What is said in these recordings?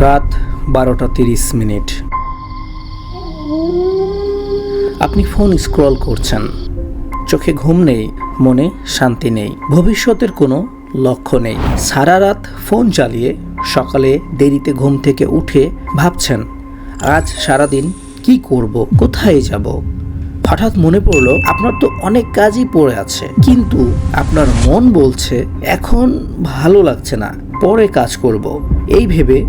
রাত 12:30। আপনি phone scroll করছেন, চোখে ঘুম নেই, মনে শান্তি নেই, ভবিষ্যতের কোনো লক্ষ্য নেই। সারা রাত ফোন চালিয়ে সকালে দেরিতে ঘুম থেকে উঠে ভাবছেন আজ সারাদিন কি করব, কোথায় যাব। হঠাৎ মনে পড়লো আপনার তো অনেক কাজই পড়ে আছে, কিন্তু আপনার মন বলছে এখন ভালো লাগছে না, পরে কাজ করব। এই ভেবে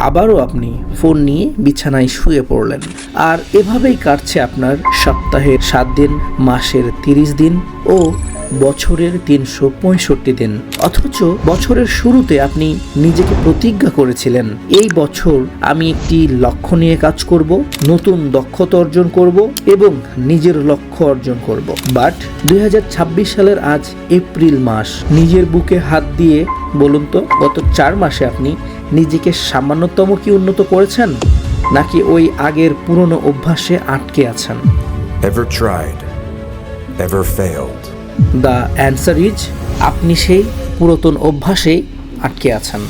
আবারও আপনি ফোন নিয়ে বিছানায় শুয়ে পড়লেন। আর এভাবেই কাটছে আপনার সপ্তাহের 7 দিন, মাসের 30 দিন ও বছরের 365 দিন। অথচ বছরের শুরুতে আপনি নিজেকে প্রতিজ্ঞা করেছিলেন এই বছর আমি একটি লক্ষ্য নিয়ে কাজ করব, নতুন দক্ষতা অর্জন করব এবং নিজের লক্ষ্য অর্জন করব। বাট 2026 সালের আজ এপ্রিল মাস। নিজের বুকে হাত দিয়ে বলুন তো, গত 4 মাসে আপনি নিজেকে সামান্যতম কি উন্নত করেছেন, নাকি ওই আগের পুরনো অভ্যাসে আটকে আছেন? Ever tried? Ever failed? The answer is আপনি সেই পুরাতন অভ্যাসেই আটকে আছেন।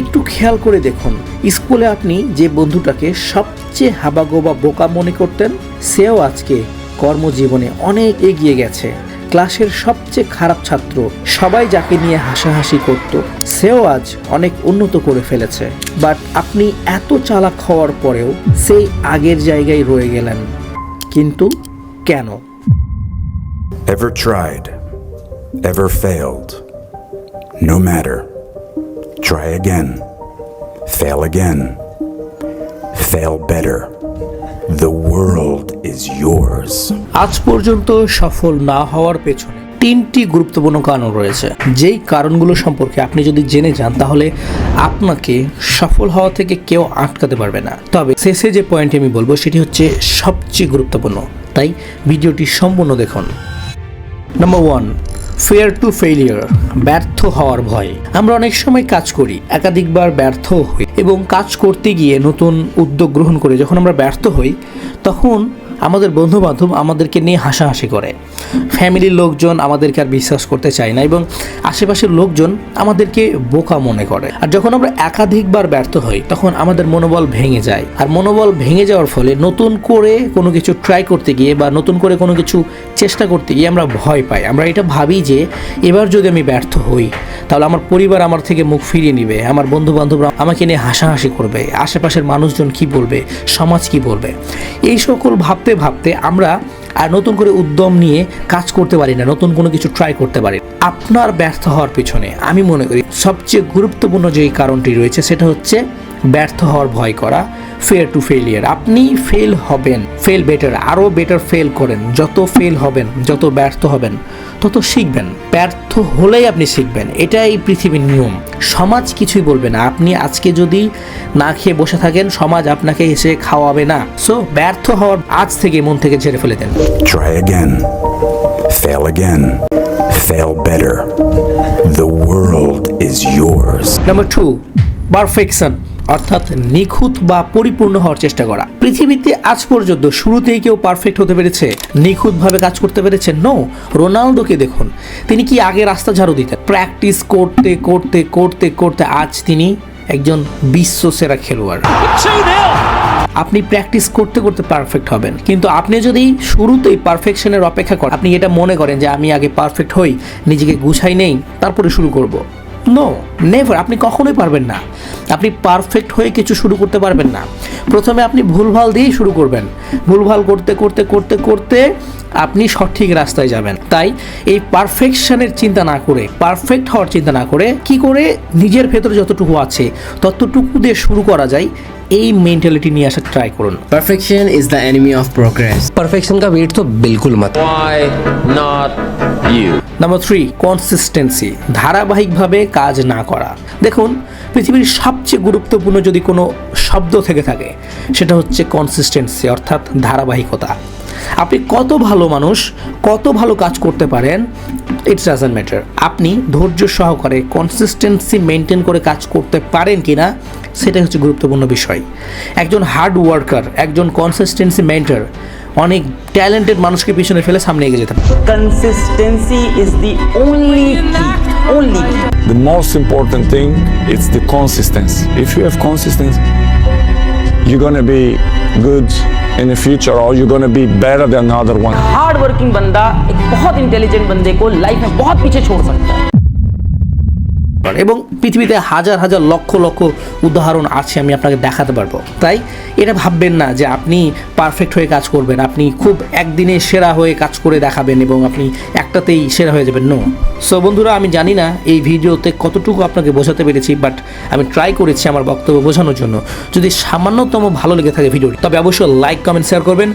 একটু খেয়াল করে দেখুন, স্কুলে আপনি যে বন্ধুটাকে সবচেয়ে হাবাগোবা বোকা মনে করতেন, সেও আজকে কর্মজীবনে অনেক এগিয়ে গেছে। ক্লাসের সবচেয়ে খারাপ ছাত্র, সবাই যাকে নিয়ে হাসাহাসি করত, সেও আজ অনেক উন্নত করে ফেলেছে। বাট আপনি এত চালাক হওয়ার পরেও সেই আগের জায়গায় রয়ে গেলেন। কিন্তু কেন? Ever tried? Ever failed? No matter. Try again. Fail again. Fail better. The world is yours. আজ পর্যন্ত সফল না হওয়ার পেছনে 3টি গুরুত্বপূর্ণ কারণ রয়েছে। যেই কারণগুলো সম্পর্কে আপনি যদি জেনে যান, তাহলে আপনাকে সফল হওয়া থেকে কেউ আটকাতে পারবে না। তবে শেষে যে পয়েন্টটি আমি বলবো সেটি হচ্ছে সবচেয়ে গুরুত্বপূর্ণ, তাই ভিডিওটি সম্পূর্ণ দেখুন। নাম্বার 1, ফিয়ার টু ফেইলিয়ার, ব্যর্থ হওয়ার ভয়। আমরা অনেক সময় কাজ করি, একাধিকবার ব্যর্থ হই এবং কাজ করতে গিয়ে নতুন উদ্যোগ গ্রহণ করে যখন আমরা ব্যর্থ হই, তখন আমাদের বন্ধুবান্ধব আমাদেরকে নিয়ে হাসাহাসি করে, ফ্যামিলির লোকজন আমাদেরকে আর বিশ্বাস করতে চায় না এবং আশেপাশের লোকজন আমাদেরকে বোকা মনে করে। আর যখন আমরা একাধিকবার ব্যর্থ হই, তখন আমাদের মনোবল ভেঙে যায়। আর মনোবল ভেঙে যাওয়ার ফলে নতুন করে কোনো কিছু ট্রাই করতে গিয়ে বা নতুন করে কোনো কিছু চেষ্টা করতে গিয়ে আমরা ভয় পাই। আমরা এটা ভাবি যে এবার যদি আমি ব্যর্থ হই, তাহলে আমার পরিবার আমার থেকে মুখ ফিরিয়ে নেবে, আমার বন্ধুবান্ধবরা আমাকে নিয়ে হাসাহাসি করবে, আশেপাশের মানুষজন কি বলবে, সমাজ কি বলবে। এই সকল ভাবতে ভাবতে আমরা আর নতুন করে উদ্যম নিয়ে কাজ করতে পারি না, নতুন কোনো কিছু ট্রাই করতে পারি। আপনার ব্যর্থ হওয়ার পিছনে আমি মনে করি সবচেয়ে গুরুত্বপূর্ণ যেই কারণটি রয়েছে সেটা হচ্ছে ব্যর্থ হওয়ার ভয় করা, ফেয়ার টু ফেলিয়ার। আপনি ফেল হবেন, ফেল বেটার, আরও বেটার ফেল করেন। যত ফেল হবেন, যত ব্যর্থ হবেন, তত শিখবেন। ব্যর্থ হলেই আপনি শিখবেন, এটাই পৃথিবীর নিয়ম। সমাজ কিছুই বলবে না। আপনি আজকে যদি না খেয়ে বসে থাকেন, সমাজ আপনাকে এসে খাওয়াবে না। সো ব্যর্থ হওয়ার আজ থেকে মন থেকে ঝেড়ে ফেলে দেন। Try again. Fail again. Fail better. The world is yours. Number 2, perfection, অর্থাৎ নিখুঁত বা পরিপূর্ণ হওয়ার চেষ্টা করা। পৃথিবীতে আজ পর্যন্ত শুরুতেই কেউ পারফেক্ট হতে পেরেছে, নিখুঁতভাবে কাজ করতে পেরেছে? নো। রোনালদোকে দেখুন, তিনি কি আগে রাস্তা ঝাড়ু দিতেন? প্র্যাকটিস করতে করতে করতে করতে আজ তিনি একজন বিশ্বসেরা খেলোয়াড়। আপনি প্র্যাকটিস করতে করতে পারফেক্ট হবেন, কিন্তু আপনি যদি শুরুতেই পারফেকশনের অপেক্ষা করেন, আপনি এটা মনে করেন যে আমি আগে পারফেক্ট হই, নিজেকে গুছাই নেই, তারপরে শুরু করব, নো, নেভার। আপনি কখনোই পারবেন না। আপনি পারফেক্ট হয়ে কিছু শুরু করতে পারবেন না। প্রথমে আপনি ভুলভাল দিয়েই শুরু করবেন, ভুলভাল করতে করতে করতে করতে আপনি সঠিক রাস্তায় যাবেন। তাই এই পারফেকশনের চিন্তা না করে, পারফেক্ট হওয়ার চিন্তা না করে, কি করে নিজের ভেতরে যতটুকু আছে ততটুকু দিয়ে শুরু করা যায়, এই মেন্টালিটি নিয়ে আসা ট্রাই করুন। Perfection is the enemy of progress. Perfection का वेट तो बिल्कुल मत। Why not you? Number 3, consistency, ধারাবাহিকভাবে কাজ না করা। দেখুন, পৃথিবীর সবচেয়ে গুরুত্বপূর্ণ যদি কোনো শব্দ থেকে থাকে, সেটা হচ্ছে কনসিস্টেন্সি, অর্থাৎ ধারাবাহিকতা। আপনি কত ভালো মানুষ, কত ভালো কাজ করতে পারেন, ইটস ডাজন্ট ম্যাটার। আপনি ধৈর্য সহকারে কনসিস্টেন্সি মেনটেন করে কাজ করতে পারেন কিনা, সেটাই হচ্ছে গুরুত্বপূর্ণ বিষয়। একজন হার্ড ওয়ার্কার, একজন কনসিস্টেন্সি মেনটেন অনেক ট্যালেন্টেড মানুষকে পিছনে ফেলে সামনে এগিয়ে যেতে পারে। Consistency is the only key. The most important thing is the consistency. If you have consistency, you're gonna be good in the future, or you're gonna be better than other one. Hard working बंदा एक बहुत intelligent बंदे को life में बहुत पीछे छोड़ सकता है। এবং পৃথিবীতে হাজার হাজার লক্ষ লক্ষ উদাহরণ আছে, আমি আপনাকে দেখাতে পারবো। তাই এটা ভাববেন না যে আপনি পারফেক্ট হয়ে কাজ করবেন, আপনি খুব একদিনে সেরা হয়ে কাজ করে দেখাবেন এবং আপনি একটাতেই সেরা হয়ে যাবেন। নো। সো বন্ধুরা, আমি জানি না এই ভিডিওতে কতটুকু আপনাকে বোঝাতে পেরেছি, বাট আমি ট্রাই করেছি আমার বক্তব্য বোঝানোর জন্য। যদি সামান্যতম ভালো লেগে থাকে ভিডিওটি, তবে অবশ্যই লাইক, কমেন্ট, শেয়ার করবেন।